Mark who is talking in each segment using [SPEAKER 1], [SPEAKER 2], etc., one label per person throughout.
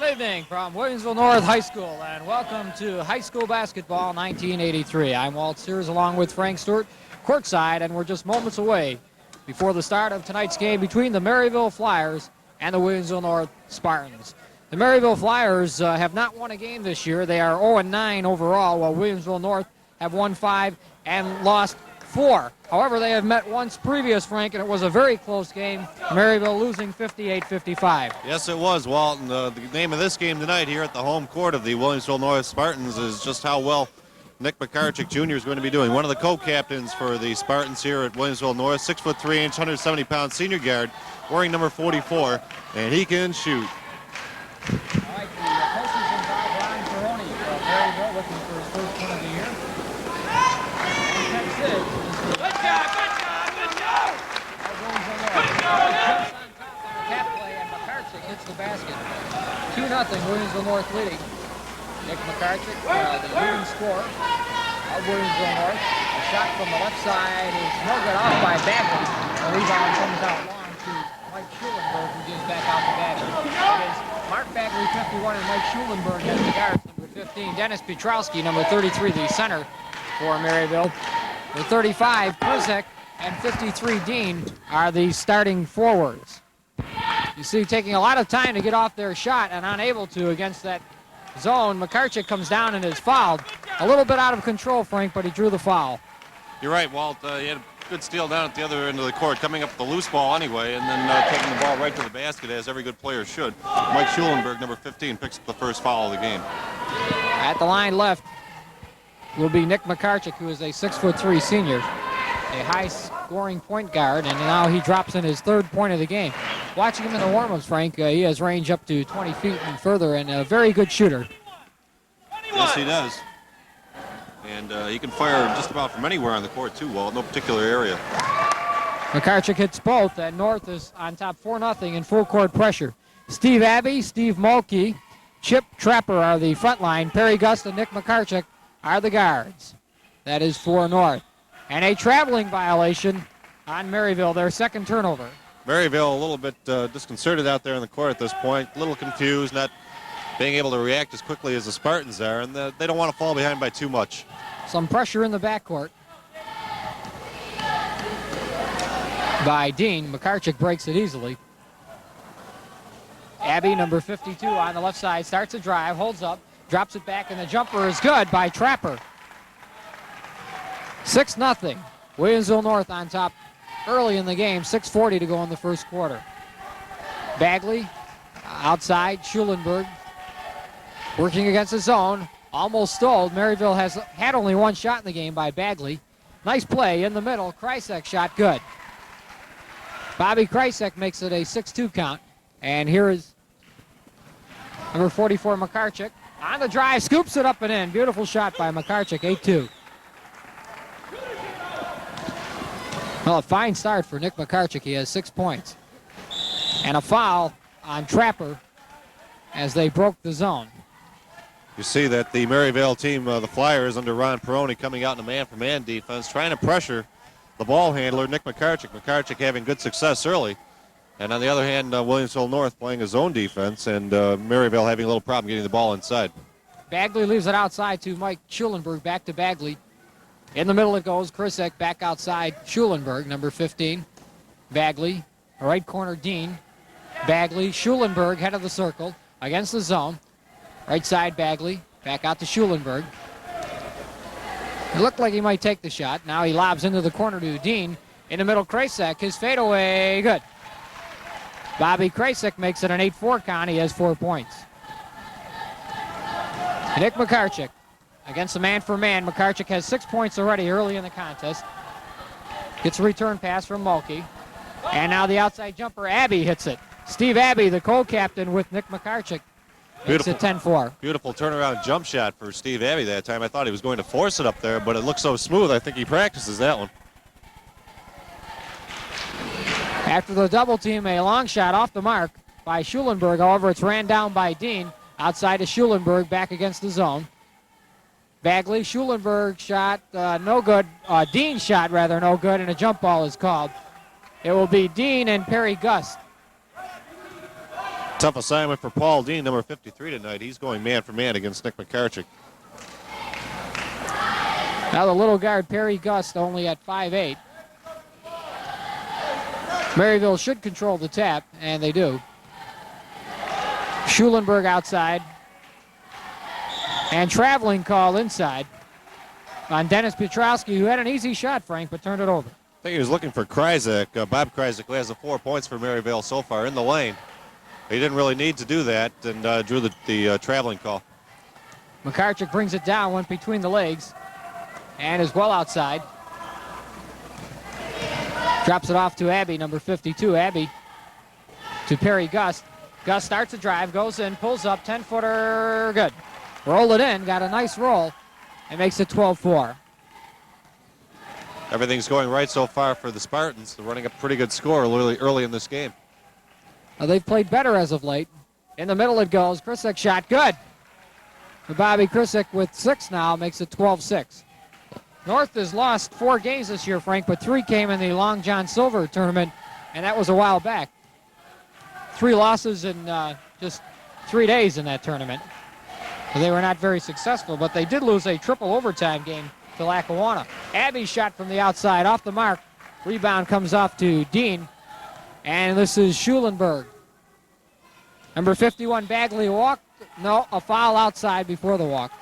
[SPEAKER 1] Good evening from Williamsville North High School, and welcome to High School Basketball 1983. I'm Walt Sears along with Frank Stewart, courtside, and we're just moments away before the start of tonight's game between the Maryvale Flyers and the Williamsville North Spartans. The Maryvale Flyers have not won a game this year. They are 0-9 overall, while Williamsville North have won 5 and lost 4. However, they have met once previous, Frank, and it was a very close game. Maryvale losing 58-55.
[SPEAKER 2] Yes, it was, Walt. And the name of this game tonight here at the home court of the Williamsville North Spartans is just how well Nick McCarchick Jr. is going to be doing. One of the co-captains for the Spartans here at Williamsville North, 6'3", 170-pound senior guard, wearing number 44, and he can shoot.
[SPEAKER 1] All right, the coaches involved Ron Peroni of Maryville, looking for his first win of the year. Good job! Tap play, and McCarchick hits the basket. 2-0, Williamsville North leading. Nick McCarchick, the leading scorer of Williamsville North. A shot from the left side is no good, off by Bagley. The rebound comes out long to Mike Schulenberg, who gives back out to Bagley. It is Mark Bagley, 51, and Mike Schulenberg as the guards, number 15. Dennis Pietrowski, number 33, the center for Maryville. The 35, Prizek, and 53, Dean, are the starting forwards. You see, taking a lot of time to get off their shot and unable to against that zone. McCarchick comes down and is fouled. A little bit out of control, Frank, but he drew the foul.
[SPEAKER 2] You're right, Walt. He had a good steal down at the other end of the court, coming up with the loose ball anyway, and then taking the ball right to the basket, as every good player should. Mike Schulenberg, number 15, picks up the first foul of the game.
[SPEAKER 1] At the line left will be Nick McCarchick, who is a 6'3" senior, a high-scoring point guard, and now he drops in his third point of the game. Watching him in the warm-ups, Frank, he has range up to 20 feet and further, and a very good shooter.
[SPEAKER 2] Yes, he does. And he can fire just about from anywhere on the court, too, Walt, no particular area.
[SPEAKER 1] McCarchick hits both, and North is on top 4-0 in full-court pressure. Steve Abbey, Steve Mulkey, Chip Trapper are the front line. Perry Gust and Nick McCarchick are the guards. That is for North. And a traveling violation on Maryville, their second turnover.
[SPEAKER 2] Maryville a little bit disconcerted out there in the court at this point, a little confused, not being able to react as quickly as the Spartans are, and they don't want to fall behind by too much.
[SPEAKER 1] Some pressure in the backcourt by Dean. McCarchick breaks it easily. Abbey, number 52, on the left side, starts a drive, holds up, drops it back, and the jumper is good by Trapper. 6-0. Williamsville North on top early in the game, 6:40 to go in the first quarter. Bagley outside, Schulenberg working against his zone, almost stole. Maryville has had only one shot in the game by Bagley. Nice play in the middle. Krysek shot good. Bobby Krysek makes it a 6-2 count. And here is number 44, McCarchick. On the drive, scoops it up and in. Beautiful shot by McCarchick, 8-2. Well, a fine start for Nick McCarchick. He has 6 points. And a foul on Trapper as they broke the zone.
[SPEAKER 2] You see that the Maryvale team, the Flyers, under Ron Peroni, coming out in a man-for-man defense, trying to pressure the ball handler, Nick McCarchick. McCarchick having good success early. And on the other hand, Williamsville North playing a zone defense, and Maryvale having a little problem getting the ball inside.
[SPEAKER 1] Bagley leaves it outside to Mike Schulenberg, back to Bagley. In the middle it goes, Krysek back outside, Schulenberg, number 15. Bagley, right corner, Dean. Bagley, Schulenberg, head of the circle, against the zone. Right side, Bagley, back out to Schulenberg. It looked like he might take the shot. Now he lobs into the corner to Dean. In the middle, Krysek, his fadeaway, good. Bobby Krysek makes it an 8-4 count. He has 4 points. Nick McCarchick against the man-for-man. McCarchick has 6 points already early in the contest. Gets a return pass from Mulkey. And now the outside jumper, Abbey hits it. Steve Abbey, the co-captain with Nick McCarchick, makes it 10-4.
[SPEAKER 2] Beautiful turnaround jump shot for Steve Abbey that time. I thought he was going to force it up there, but it looked so smooth. I think he practices that one.
[SPEAKER 1] After the double team, a long shot off the mark by Schulenberg. However, it's ran down by Dean. Outside to Schulenberg, back against the zone. Bagley, Schulenberg shot no good. Dean shot rather no good, and a jump ball is called. It will be Dean and Perry Gust
[SPEAKER 2] Tough assignment for Paul Dean, number 53 tonight. He's going man for man against Nick McCarchick.
[SPEAKER 1] Now the little guard, Perry Gust, only at 5'8". Maryville should control the tap, and they do. Schulenberg outside. And traveling call inside on Dennis Pietrowski, who had an easy shot, Frank, but turned it over.
[SPEAKER 2] I think he was looking for Kryzak, Bob Kryzak, who has the 4 points for Maryville so far in the lane. He didn't really need to do that and drew the traveling call.
[SPEAKER 1] McCarchick brings it down, went between the legs, and is well outside. Drops it off to Abbey, number 52. Abbey to Perry Gust. Gust starts a drive, goes in, pulls up, 10-footer, good. Roll it in, got a nice roll, and makes it 12-4.
[SPEAKER 2] Everything's going right so far for the Spartans. They're running a pretty good score early in this game.
[SPEAKER 1] They've played better as of late. In the middle it goes. Krisak shot, good. Bobby Krisak with 6 now, makes it 12-6. North has lost 4 games this year, Frank, but 3 came in the Long John Silver tournament, and that was a while back. 3 losses in just 3 days in that tournament. They were not very successful, but they did lose a triple overtime game to Lackawanna. Abbey shot from the outside, off the mark. Rebound comes off to Dean, and this is Schulenberg. Number 51, Bagley, walk. No, a foul outside before the walk.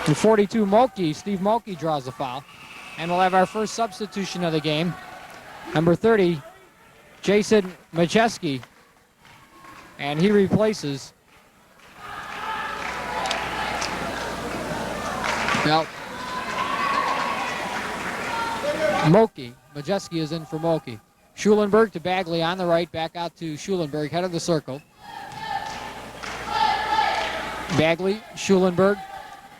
[SPEAKER 1] And 42, Mulkey, Steve Mulkey draws the foul. And we'll have our first substitution of the game. Number 30, Jason Majeski. And he replaces. Now, Mulkey. Majeski is in for Mulkey. Schulenberg to Bagley on the right, back out to Schulenberg, head of the circle. Bagley, Schulenberg.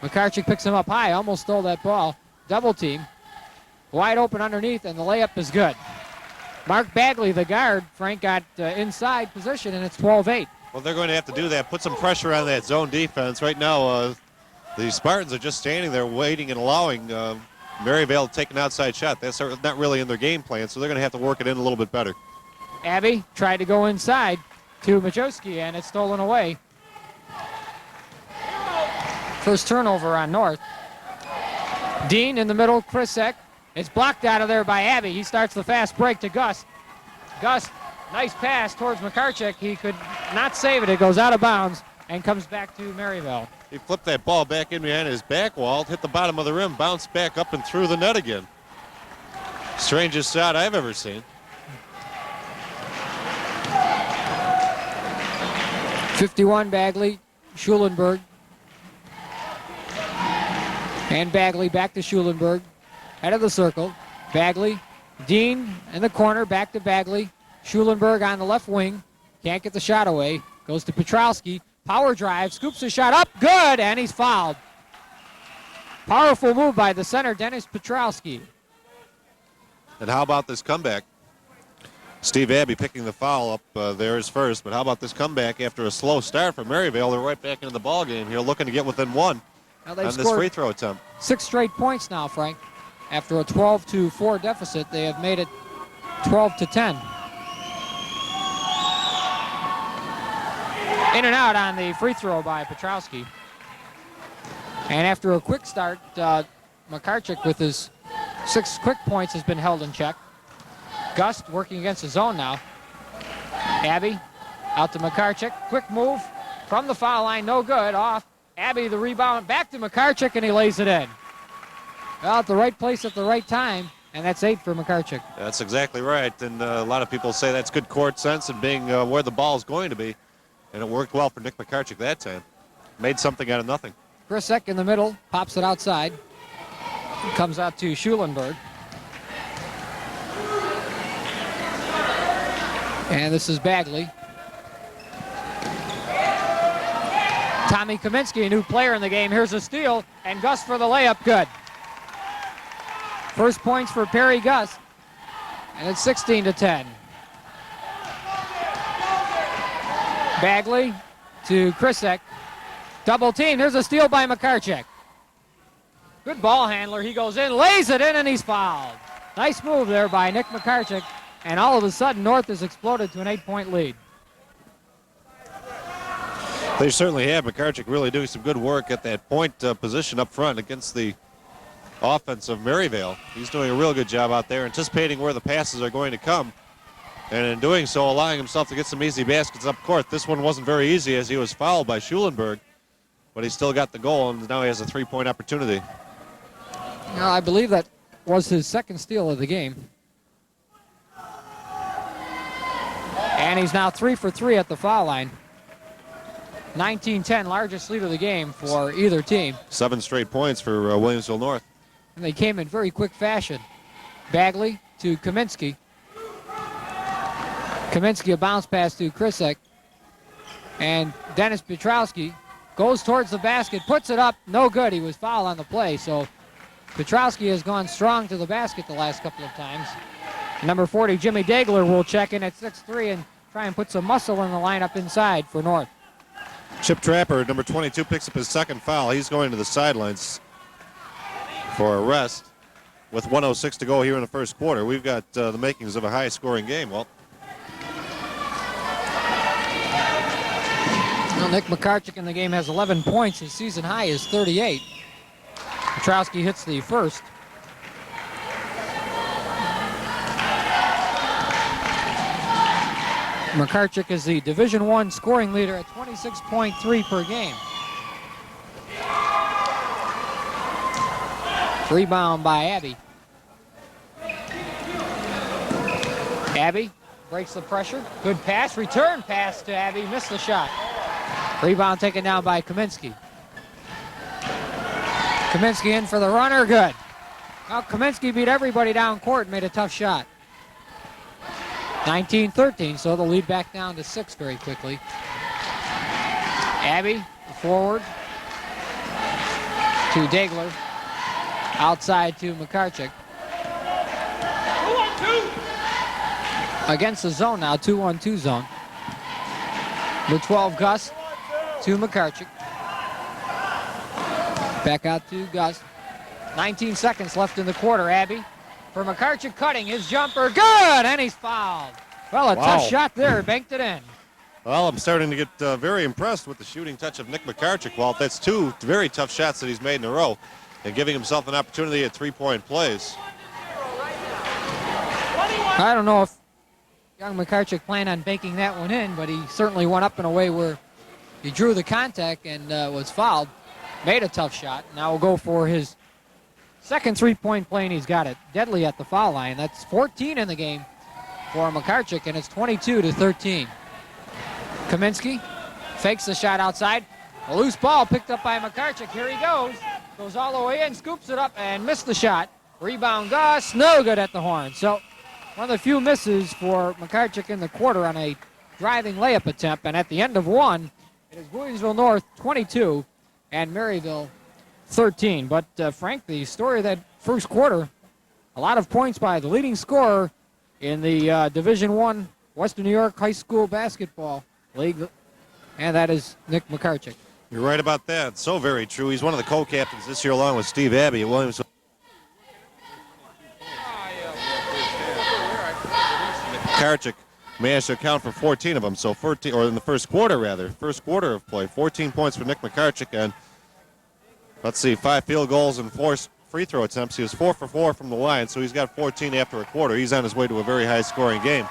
[SPEAKER 1] McCarchick picks him up high, almost stole that ball. Double team. Wide open underneath, and the layup is good. Mark Bagley, the guard, Frank, got inside position, and it's 12-8.
[SPEAKER 2] Well, they're going to have to do that, put some pressure on that zone defense. Right now, the Spartans are just standing there waiting and allowing Maryvale to take an outside shot. That's not really in their game plan, so they're going to have to work it in a little bit better.
[SPEAKER 1] Abbey tried to go inside to Majowski, and it's stolen away. First turnover on North. Dean in the middle, Krisak. It's blocked out of there by Abbey. He starts the fast break to Gus. Gus, nice pass towards McCarchick. He could not save it. It goes out of bounds and comes back to Maryvale.
[SPEAKER 2] He flipped that ball back in behind his back wall, hit the bottom of the rim, bounced back up and through the net again. Strangest shot I've ever seen.
[SPEAKER 1] 51, Bagley, Schulenberg. And Bagley back to Schulenberg. Head of the circle. Bagley, Dean in the corner, back to Bagley. Schulenberg on the left wing. Can't get the shot away. Goes to Pietrowski. Power drive, scoops the shot up, good, and he's fouled. Powerful move by the center, Dennis Pietrowski.
[SPEAKER 2] And how about this comeback? Steve Abbey picking the foul up there is first, but how about this comeback after a slow start for Maryvale? They're right back into the ball game here, looking to get within 1
[SPEAKER 1] on
[SPEAKER 2] this free throw attempt. 6
[SPEAKER 1] straight points now, Frank. After a 12-4 deficit, they have made it 12-10. In and out on the free throw by Pietrowski. And after a quick start, McCarchick with his 6 quick points has been held in check. Gust working against his own now. Abbey out to McCarchick. Quick move from the foul line, no good, off. Abbey the rebound, back to McCarchick, and he lays it in. Well, at the right place at the right time, and that's 8 for McCarchick.
[SPEAKER 2] That's exactly right, and a lot of people say that's good court sense and being where the ball is going to be. And it worked well for Nick McCarchick that time. Made something out of nothing.
[SPEAKER 1] Krisak in the middle, pops it outside. Comes out to Schulenberg. And this is Bagley. Tommy Kaminsky, a new player in the game. Here's a steal, and Gus for the layup, good. First points for Perry Gus, and it's 16-10. Bagley to Krisak. Double team. Here's a steal by McCarchick. Good ball handler. He goes in, lays it in, and he's fouled. Nice move there by Nick McCarchick. and all of a sudden North has exploded to an 8-point lead.
[SPEAKER 2] They certainly have. McCarchick really doing some good work at that point position up front against the offense of Maryvale. He's doing a real good job out there, anticipating where the passes are going to come, and in doing so, allowing himself to get some easy baskets up court. This one wasn't very easy as he was fouled by Schulenberg, but he still got the goal, and now he has a 3-point opportunity.
[SPEAKER 1] Now, I believe that was his second steal of the game. And he's now 3 for 3 at the foul line. 19-10, largest lead of the game for either team.
[SPEAKER 2] 7 straight points for Williamsville North.
[SPEAKER 1] And they came in very quick fashion. Bagley to Kaminsky. Kaminsky, a bounce pass to Krisek. And Dennis Petrowski goes towards the basket, puts it up, no good. He was fouled on the play, so Petrowski has gone strong to the basket the last couple of times. Number 40, Jimmy Dagler, will check in at 6'3" and try and put some muscle in the lineup inside for North.
[SPEAKER 2] Chip Trapper, number 22, picks up his second foul. He's going to the sidelines for a rest with 1:06 to go here in the first quarter. We've got the makings of a high-scoring game. Well,
[SPEAKER 1] Nick McCarchick in the game has 11 points. His season high is 38. Petrowski hits the first. McCarchick is the Division I scoring leader at 26.3 per game. Rebound by Abbey. Abbey breaks the pressure. Good pass, return pass to Abbey, missed the shot. Rebound taken down by Kaminsky. Kaminsky in for the runner, good. Now Kaminsky beat everybody down court and made a tough shot. 19-13, so the lead back down to 6 very quickly. Abbey, forward to Dagler. Outside to McCarchick. Against the zone now, 2-1-2 zone. The 12, Gus to McCarchick. Back out to Gus. 19 seconds left in the quarter. Abbey for McCarchick, cutting his jumper. Good, and he's fouled. Well, a tough shot there, banked it in.
[SPEAKER 2] Well, I'm starting to get very impressed with the shooting touch of Nick McCarchick. Well, that's 2 very tough shots that he's made in a row, and giving himself an opportunity at 3-point plays.
[SPEAKER 1] I don't know if young McCarchick planned on banking that one in, but he certainly went up in a way where he drew the contact and was fouled. Made a tough shot. Now we'll go for his second 3-point play, and he's got it deadly at the foul line. That's 14 in the game for McCarchick, and it's 22-13. Kaminsky fakes the shot outside. A loose ball picked up by McCarchick. Here he goes. Goes all the way in, scoops it up, and missed the shot. Rebound, Gus, no good at the horn. So one of the few misses for McCarchick in the quarter on a driving layup attempt. And at the end of one, it is Williamsville North 22 and Maryville 13. But Frank, the story of that first quarter, a lot of points by the leading scorer in the Division I Western New York High School Basketball League, and that is Nick McCarchick.
[SPEAKER 2] You're right about that. So very true. He's one of the co-captains this year along with Steve Abbey at Williamsville. McCarchick managed to account for 14 of them, so 14, or in the first quarter rather, first quarter of play. 14 points for Nick McCarchick, and let's see, 5 field goals and 4 free throw attempts. He was 4 for 4 from the line, so he's got 14 after a quarter. He's on his way to a very high-scoring game.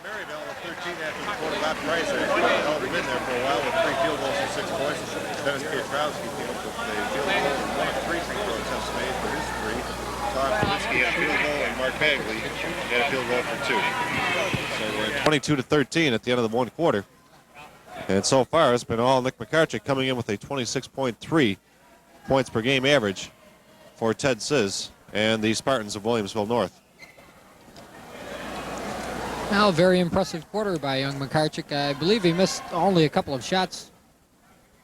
[SPEAKER 2] Maryvale with 13 after the quarter. Bob Price held him in there for a while with 3 field goals and 6 points. Dennis Pietrowski came up with a field goal and 3 free throw attempts made for his 3. Todd Kaminsky had a field goal, and Mark Bagley had a field goal for 2. So we're at 22-13 at the end of the one quarter. And so far, it's been all Nick McCarchick coming in with a 26.3 points per game average for Ted Sizz and the Spartans of Williamsville North.
[SPEAKER 1] Now, a very impressive quarter by young McCarchick. I believe he missed only a couple of shots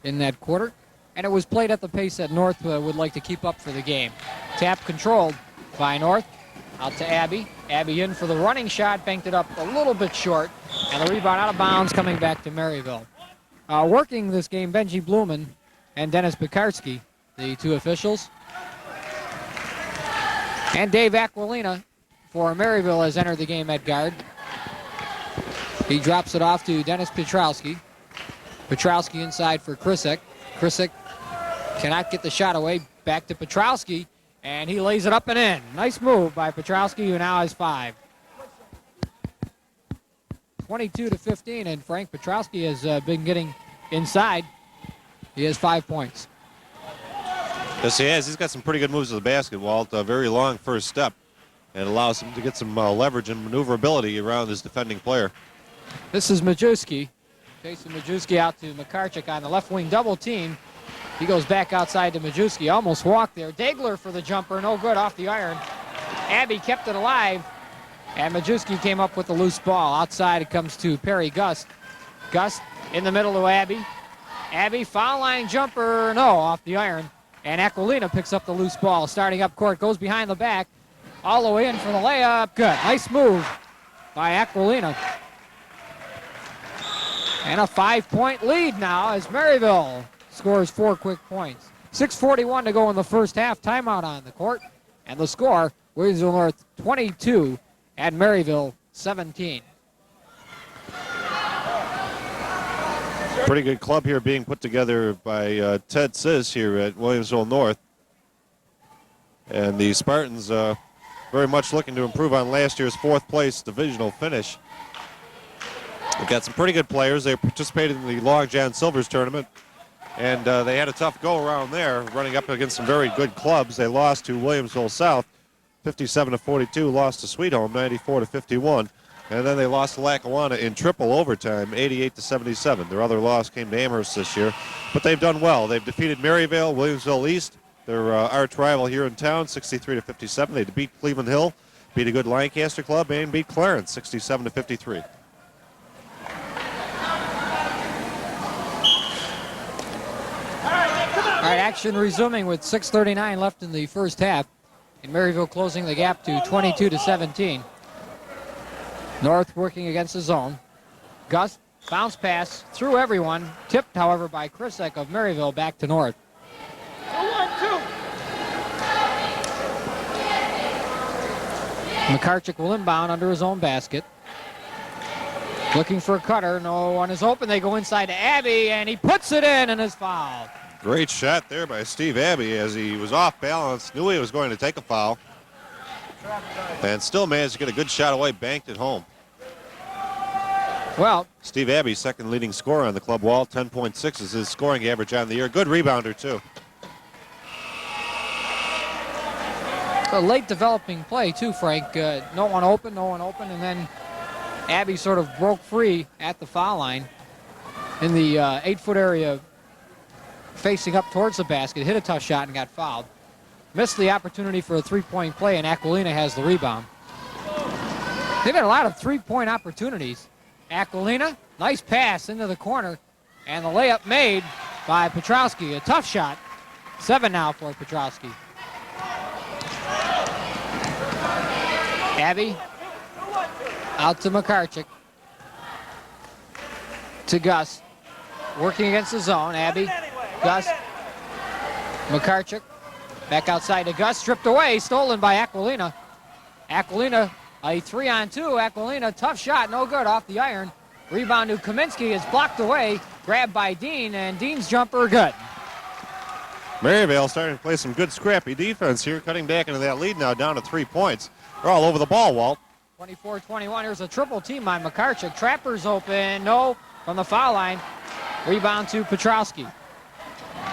[SPEAKER 1] in that quarter, and it was played at the pace that North would like to keep up for the game. Tap controlled by North. Out to Abbey. Abbey in for the running shot, banked it up a little bit short, and the rebound out of bounds coming back to Maryville. Working this game, Benji Blumen and Dennis Pekarsky, the 2 officials. And Dave Aquilina for Maryville has entered the game at guard. He drops it off to Dennis Petrowski. Petrowski inside for Krisick. Krisick cannot get the shot away. Back to Petrowski, and he lays it up and in. Nice move by Petrowski, who now has 5. 22-15, and Frank Petrowski has been getting inside. He has 5 points.
[SPEAKER 2] Yes, he has. He's got some pretty good moves to the basket, Walt. A very long first step, and allows him to get some leverage and maneuverability around his defending player.
[SPEAKER 1] This is Majewski. Jason Majewski out to Makarchik on the left wing double team. He goes back outside to Majewski. Almost walked there. Degler for the jumper. No good off the iron. Abbey kept it alive. And Majewski came up with the loose ball. Outside it comes to Perry Gust. Gust in the middle to Abbey. Abbey foul line jumper. No, off the iron. And Aquilina picks up the loose ball. Starting up court. Goes behind the back. All the way in for the layup. Good. Nice move by Aquilina. And a 5-point lead now as Maryville scores 4 quick points. 6:41 to go in the first half. Timeout on the court. And the score, Williamsville North 22 and Maryville 17.
[SPEAKER 2] Pretty good club here being put together by Ted Sis here at Williamsville North. And the Spartans very much looking to improve on last year's 4th place divisional finish. They've got some pretty good players. They participated in the Long John Silvers tournament. And they had a tough go-around there, running up against some very good clubs. They lost to Williamsville South, 57-42, lost to Sweet Home, 94-51. And then they lost to Lackawanna in triple overtime, 88-77. Their other loss came to Amherst this year. But they've done well. They've defeated Maryvale, Williamsville East, their arch rival here in town, 63-57. They beat Cleveland Hill, beat a good Lancaster club, and beat Clarence, 67-53.
[SPEAKER 1] All right, action resuming with 6:39 left in the first half. And Maryville closing the gap to 22-17. North working against the zone. Gus, bounce pass through everyone. Tipped, however, by Krisick of Maryville back to North.
[SPEAKER 3] 2-1-2.
[SPEAKER 1] Makarchik will inbound under his own basket. Looking for a cutter. No one is open. They go inside to Abbey, and he puts it in and is fouled.
[SPEAKER 2] Great shot there by Steve Abbey as he was off balance, knew he was going to take a foul, and still managed to get a good shot away, banked it home.
[SPEAKER 1] Well,
[SPEAKER 2] Steve Abbey, second leading scorer on the club wall, 10.6 is his scoring average on the year. Good rebounder, too.
[SPEAKER 1] a late developing play, too, Frank. No one open, and then Abbey sort of broke free at the foul line in the 8-foot area facing up towards the basket, hit a tough shot and got fouled. Missed the opportunity for a three-point play, and Aquilina has the rebound. They've had a lot of three-point opportunities. Aquilina, nice pass into the corner, and the layup made by Petrowski. A tough shot. 7 now for Petrowski. Abbey out to Makarchik. To Gus. Working against the zone. Abbey, Gus, Makarchik. Back outside to Gus. Stripped away. Stolen by Aquilina. Aquilina, a 3-on-2. Aquilina, tough shot. No good off the iron. Rebound to Kaminsky is blocked away. Grabbed by Dean, and Dean's jumper good.
[SPEAKER 2] Maryvale starting to play some good scrappy defense here, cutting back into that lead now down to 3 points. They're all over the ball, Walt.
[SPEAKER 1] 24-21. Here's a triple team by Makarchik. Trappers open. No from the foul line. Rebound to Petrowski.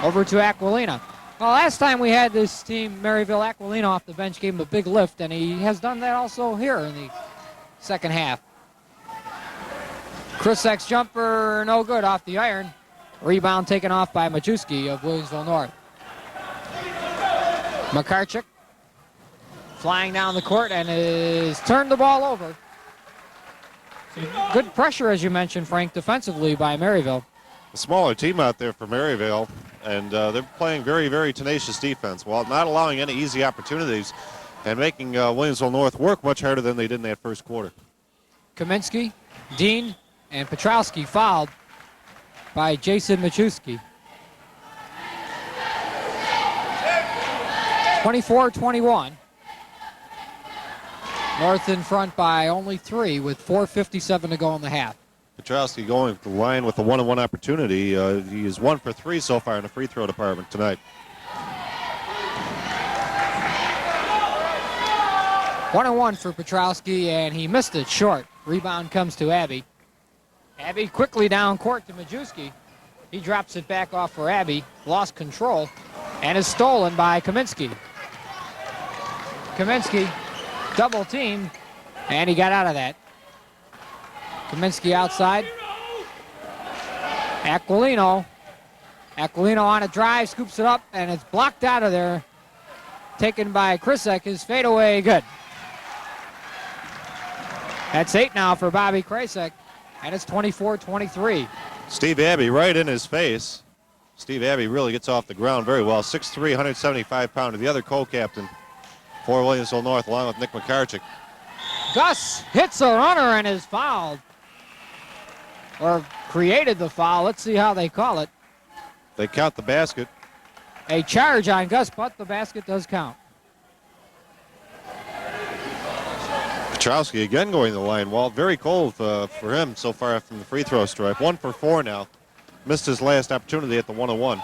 [SPEAKER 1] Over to Aquilina. Well, last time we had this team, Maryville, Aquilina off the bench, gave him a big lift, and he has done that also here in the second half. Krisek's jumper, no good off the iron. Rebound taken off by Majewski of Williamsville North. Makarchik flying down the court and has turned the ball over. Good pressure, as you mentioned, Frank, defensively by Maryville.
[SPEAKER 2] A smaller team out there for Maryvale, and they're playing very, very tenacious defense while not allowing any easy opportunities and making Williamsville North work much harder than they did in that first quarter.
[SPEAKER 1] Kaminsky, Dean, and Petrowski fouled by Jason Majewski. 24-21. North in front by only 3 with 4:57 to go in the half.
[SPEAKER 2] Petrowski going to the line with a 1-on-1 opportunity. He is 1 for 3 so far in the free throw department tonight.
[SPEAKER 1] 1-on-1 for Petrowski, and he missed it short. Rebound comes to Abbey. Abbey quickly down court to Majewski. He drops it back off for Abbey, lost control, and is stolen by Kaminsky. Kaminsky double teamed, and he got out of that. Kaminsky outside. Aquilino on a drive, scoops it up, and it's blocked out of there. Taken by Krysek, his fadeaway good. That's 8 now for Bobby Krysek, and it's 24-23.
[SPEAKER 2] Steve Abbey right in his face. Steve Abbey really gets off the ground very well. 6'3", 175-pounder, the other co-captain for Williamsville North, along with Nick McCarchick.
[SPEAKER 1] Gus hits a runner and is fouled. Or created the foul. Let's see how they call it.
[SPEAKER 2] They count the basket.
[SPEAKER 1] A charge on Gus, but the basket does count.
[SPEAKER 2] Petrowski again going to the line. Walt, very cold for him so far from the free throw stripe. 1 for 4 now. Missed his last opportunity at the 1-on-1.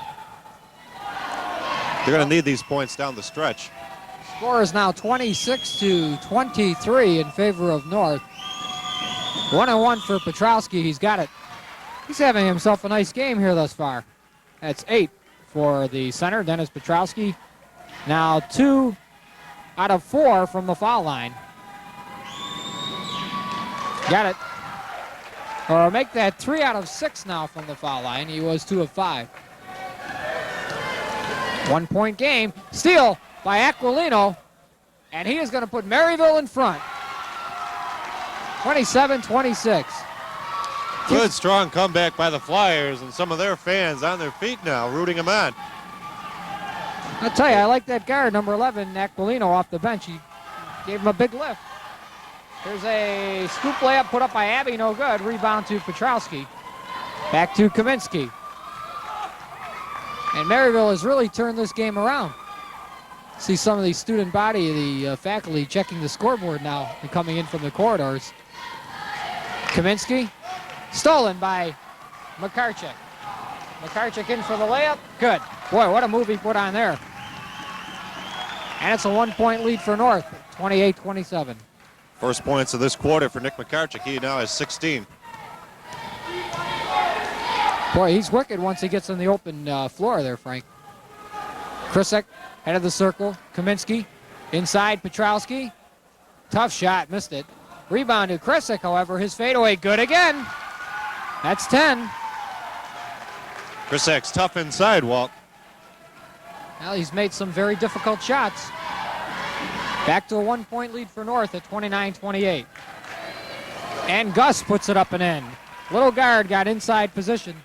[SPEAKER 2] They're going to need these points down the stretch.
[SPEAKER 1] Score is now 26-23 in favor of North. 1-on-1 for Petrowski. He's got it. He's having himself a nice game here thus far. That's 8 for the center, Dennis Petrowski. Now 2 out of 4 from the foul line. Got it. Or make that 3 out of 6 now from the foul line. He was 2 of 5. 1-point game. Steal by Aquilino. And he is going to put Maryville in front. 27-26.
[SPEAKER 2] Good, strong comeback by the Flyers, and some of their fans on their feet now, rooting them on.
[SPEAKER 1] I'll tell you, I like that guard, number 11, Aquilino, off the bench. He gave him a big lift. Here's a scoop layup put up by Abbey, no good. Rebound to Petrowski. Back to Kaminsky. And Maryville has really turned this game around. See some of the student body, the faculty checking the scoreboard now and coming in from the corridors. Kaminsky, stolen by McCarchick. McCarchick in for the layup. Good. Boy, what a move he put on there. And it's a 1-point lead for North, 28-27.
[SPEAKER 2] First points of this quarter for Nick McCarchick. He now has 16.
[SPEAKER 1] Boy, he's wicked once he gets on the open floor there, Frank. Krysek, head of the circle. Kaminsky, inside Petrowski. Tough shot, missed it. Rebound to Krysek, however. His fadeaway, good again. That's 10.
[SPEAKER 2] Krysek's tough inside, Walt.
[SPEAKER 1] Well, he's made some very difficult shots. Back to a 1-point lead for North at 29-28. And Gus puts it up and in. Little guard got inside position.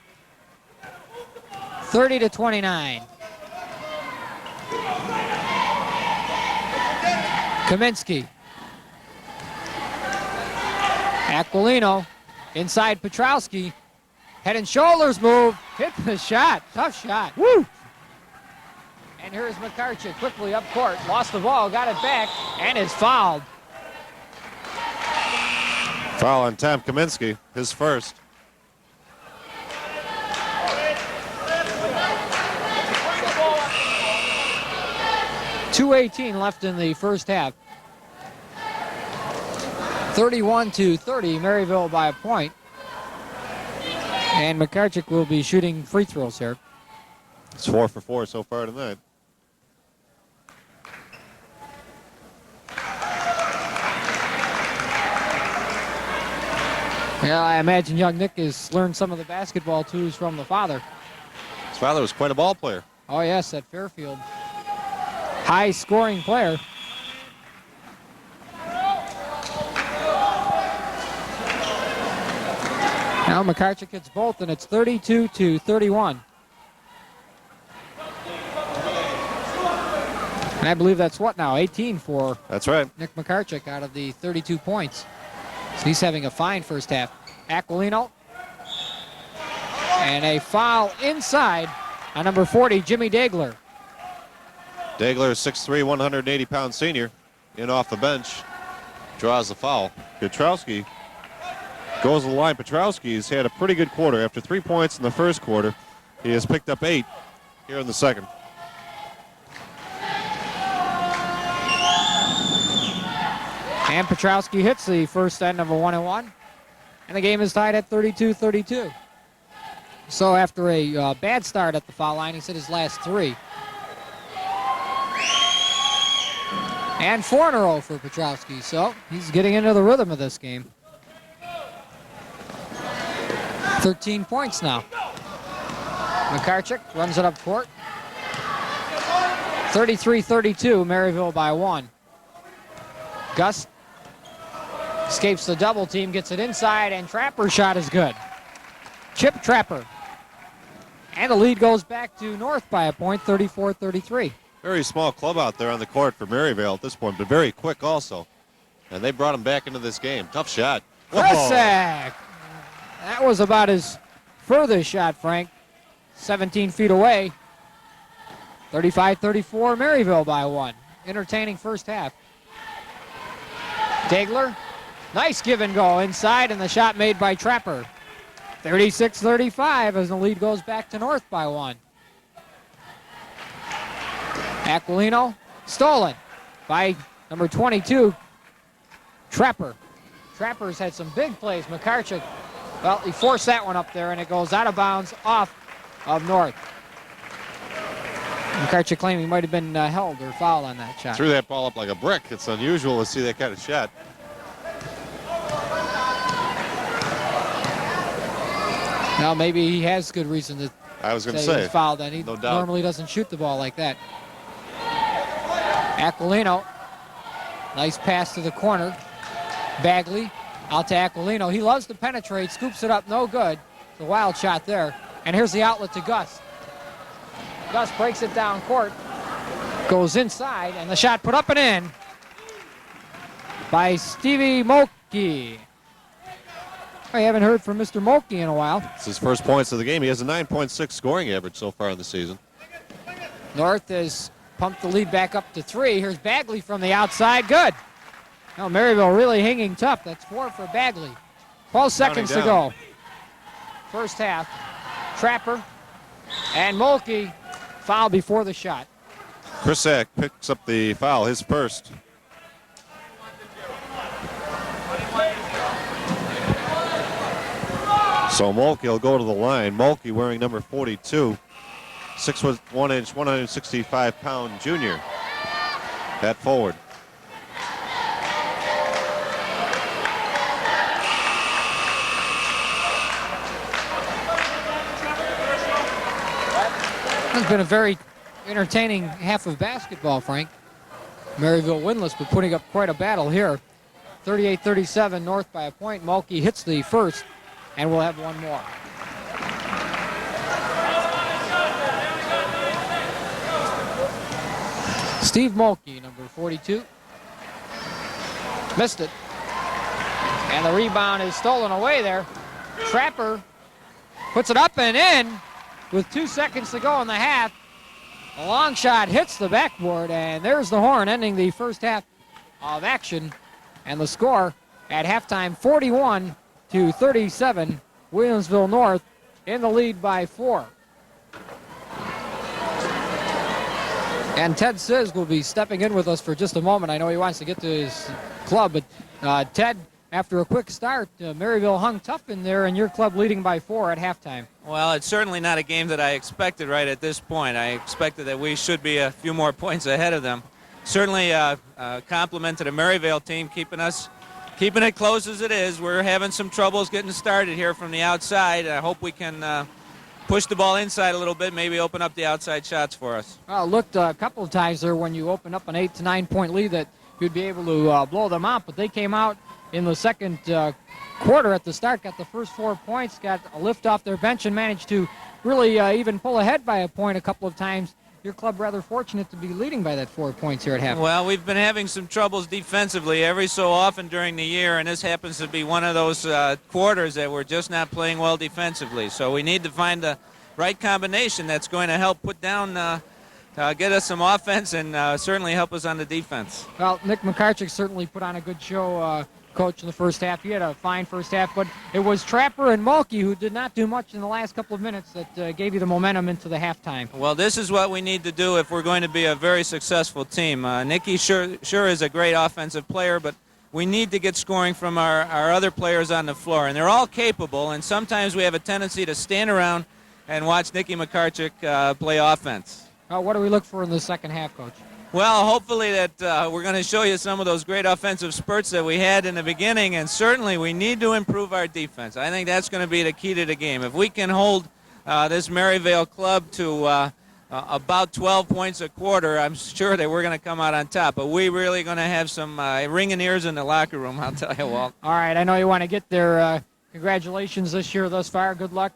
[SPEAKER 1] 30-29. Kaminsky. Aquilino inside Petrowski. Head and shoulders move. Hit the shot. Tough shot. Woo! And here's McCarchick quickly up court. Lost the ball, got it back, and is fouled.
[SPEAKER 2] Foul on Tom Kaminsky, his first.
[SPEAKER 1] .218 left in the first half. 31-30, Maryville by a point. And McCarchick will be shooting free throws here.
[SPEAKER 2] It's 4 for 4 so far tonight.
[SPEAKER 1] Yeah, I imagine young Nick has learned some of the basketball tools from the father.
[SPEAKER 2] His father was quite a ball player.
[SPEAKER 1] Oh, yes, at Fairfield. High-scoring player. Now McCarchick hits both, and it's 32-31. And I believe that's what now, 18 for
[SPEAKER 2] That's right.
[SPEAKER 1] Nick McCarchick out of the 32 points. So he's having a fine first half. Aquilino. And a foul inside on number 40, Jimmy Dagler.
[SPEAKER 2] Dagler, 6'3", 180-pound senior, in off the bench. draws the foul. Petrowski goes to the line. Petrowski's had a pretty good quarter. After 3 points in the first quarter, he has picked up 8 here in the second.
[SPEAKER 1] And Petrowski hits the first end of a 1-and-1. And the game is tied at 32-32. So after a bad start at the foul line, he's hit his last 3. And 4 in a row for Petrowski. So he's getting into the rhythm of this game. 13 points now. McCarchick runs it up court. 33-32, Maryville by 1. Gus escapes the double team, gets it inside, and Trapper's shot is good. Chip Trapper. And the lead goes back to North by a point, 34-33.
[SPEAKER 2] Very small club out there on the court for Maryvale at this point, but very quick also. And they brought him back into this game. Tough shot.
[SPEAKER 1] Krisak! That was about his furthest shot, Frank. 17 feet away. 35-34, Maryville by 1. Entertaining first half. Dagler, nice give and go inside, and the shot made by Trapper. 36-35 as the lead goes back to North by 1. Aquilino, stolen by number 22, Trapper. Trapper's had some big plays. McCarchick, well, he forced that one up there, and it goes out of bounds off of North. McCarchick claimed he might have been held or fouled on that shot.
[SPEAKER 2] Threw that ball up like a brick. It's unusual to see that kind of shot.
[SPEAKER 1] Now maybe he has good reason to say he was fouled, and he normally doesn't shoot the ball like that. Aquilino, nice pass to the corner. Bagley out to Aquilino. He loves to penetrate, scoops it up, no good. It's a wild shot there. And here's the outlet to Gus. Gus breaks it down court, goes inside, and the shot put up and in by Stevie Mulkey. I haven't heard from Mr. Mulkey in a while.
[SPEAKER 2] It's his first points of the game. He has a 9.6 scoring average so far in the season.
[SPEAKER 1] North has pumped the lead back up to 3. Here's Bagley from the outside. Good. Now Maryville really hanging tough. That's 4 for Bagley. 12 seconds to go. First half. Trapper and Mulkey foul before the shot.
[SPEAKER 2] Krisak picks up the foul, his first. So Mulkey will go to the line. Mulkey wearing number 42, 6 foot 1 inch, 165-pound junior at forward.
[SPEAKER 1] It's been a very entertaining half of basketball, Frank. Maryville winless, but putting up quite a battle here. 38-37, North by a point. Mulkey hits the first, and we'll have one more. Steve Mulkey, number 42. Missed it. And the rebound is stolen away there. Trapper puts it up and in with 2 seconds to go in the half. A long shot hits the backboard, and there's the horn ending the first half of action. And the score at halftime, 41-37, Williamsville North in the lead by 4. And Ted Sizz will be stepping in with us for just a moment. I know he wants to get to his club, but Ted, after a quick start, Maryville hung tough in there, and your club leading by 4 at halftime.
[SPEAKER 4] Well, it's certainly not a game that I expected right at this point. I expected that we should be a few more points ahead of them. Certainly a compliment to the Maryvale team keeping it close as it is. We're having some troubles getting started here from the outside. I hope we can push the ball inside a little bit, maybe open up the outside shots for us.
[SPEAKER 1] Well, it looked a couple of times there when you opened up an 8 to 9 point lead that you'd be able to blow them out, but they came out in the second quarter at the start, got the first 4 points, got a lift off their bench, and managed to really even pull ahead by a point a couple of times. Your club rather fortunate to be leading by that 4 points here at half.
[SPEAKER 4] Well, we've been having some troubles defensively every so often during the year, and this happens to be one of those quarters that we're just not playing well defensively. So we need to find the right combination that's going to help put down get us some offense and certainly help us on the defense.
[SPEAKER 1] Well, Nick McCarchick certainly put on a good show, Coach, in the first half. He had a fine first half, but it was Trapper and Mulkey who did not do much in the last couple of minutes that gave you the momentum into the halftime.
[SPEAKER 4] Well, this is what we need to do if we're going to be a very successful team. Nicky sure is a great offensive player, but we need to get scoring from our other players on the floor, and they're all capable, and sometimes we have a tendency to stand around and watch Nicky McCarchick play offense.
[SPEAKER 1] What do we look for in the second half, Coach?
[SPEAKER 4] Well, hopefully that we're going to show you some of those great offensive spurts that we had in the beginning, and certainly we need to improve our defense. I think that's going to be the key to the game. If we can hold this Maryvale club to about 12 points a quarter, I'm sure that we're going to come out on top. But we're really going to have some ringing ears in the locker room, I'll tell you, Walt.
[SPEAKER 1] All right, I know you want to get there. Congratulations this year thus far. Good luck.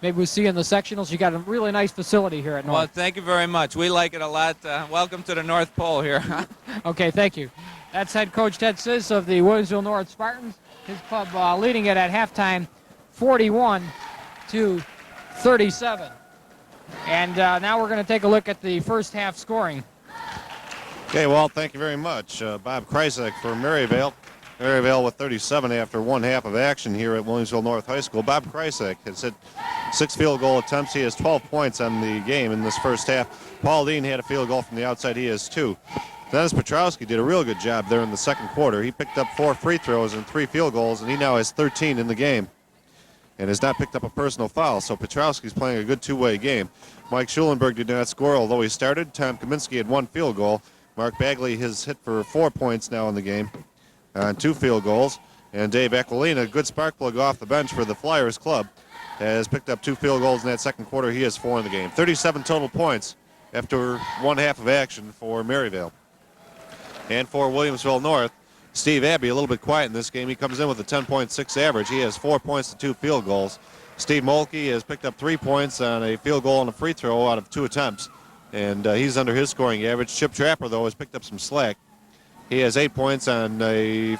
[SPEAKER 1] Maybe we'll see you in the sectionals. You got a really nice facility here at North.
[SPEAKER 4] Well, thank you very much. We like it a lot. Welcome to the North Pole here.
[SPEAKER 1] Okay, thank you. That's head coach Ted Sis of the Williamsville North Spartans. His club leading it at halftime 41-37. And now we're going to take a look at the first half scoring.
[SPEAKER 2] Okay, Walt, thank you very much. Bob Krysak for Maryvale. Maryvale with 37 after one half of action here at Williamsville North High School. Bob Krysak has hit 6 field goal attempts. He has 12 points on the game in this first half. Paul Dean had a field goal from the outside. He has 2. Dennis Petrowski did a real good job there in the second quarter. He picked up 4 free throws and 3 field goals, and he now has 13 in the game and has not picked up a personal foul. So Petrowski's playing a good two-way game. Mike Schulenberg did not score, although he started. Tom Kaminsky had 1 field goal. Mark Bagley has hit for 4 points now in the game on 2 field goals. And Dave Aquilina, a good spark plug off the bench for the Flyers club, has picked up 2 field goals in that second quarter. He has 4 in the game. 37 total points after one half of action for Maryvale. And for Williamsville North, Steve Abbey, a little bit quiet in this game. He comes in with a 10.6 average. He has 4 points to 2 field goals. Steve Mulkey has picked up 3 points on a field goal and a free throw out of 2 attempts. And he's under his scoring average. Chip Trapper, though, has picked up some slack. He has 8 points on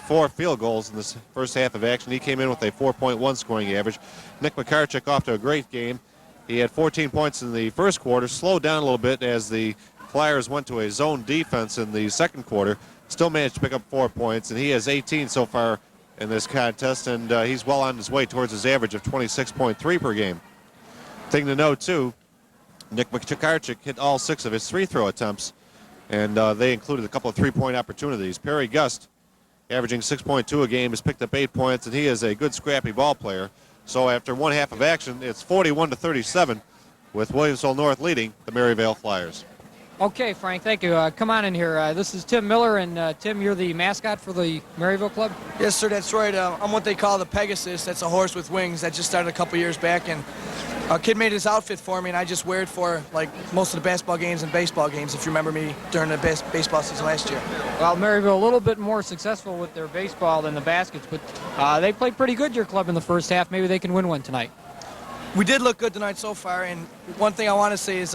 [SPEAKER 2] 4 field goals in this first half of action. He came in with a 4.1 scoring average. Nick McCarchick off to a great game. He had 14 points in the first quarter, slowed down a little bit as the Flyers went to a zone defense in the second quarter. Still managed to pick up 4 points, and he has 18 so far in this contest, and he's well on his way towards his average of 26.3 per game. Thing to note, too, Nick McCarchick hit all 6 of his free throw attempts, and they included a couple of three-point opportunities. Perry Gust, averaging 6.2 a game, has picked up 8 points, and he is a good scrappy ball player. So after one half of action, it's 41-37 with Williamsville North leading the Maryvale Flyers.
[SPEAKER 1] Okay, Frank, thank you. Come on in here. This is Tim Miller, and Tim, you're the mascot for the Maryvale Club?
[SPEAKER 3] Yes, sir, that's right. I'm what they call the Pegasus. That's a horse with wings that just started a couple years back, and a kid made his outfit for me, and I just wear it for like most of the basketball games and baseball games, if you remember me during the baseball season last year.
[SPEAKER 1] Well, Maryville a little bit more successful with their baseball than the baskets, but they played pretty good, your club, in the first half. Maybe they can win one tonight.
[SPEAKER 3] We did look good tonight so far, and one thing I want to say is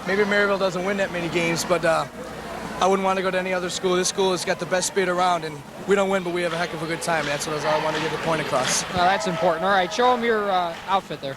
[SPEAKER 3] maybe Maryville doesn't win that many games, but I wouldn't want to go to any other school. This school has got the best spirit around, and we don't win, but we have a heck of a good time. That's what I want to get the point across.
[SPEAKER 1] That's important. All right, show them your outfit there.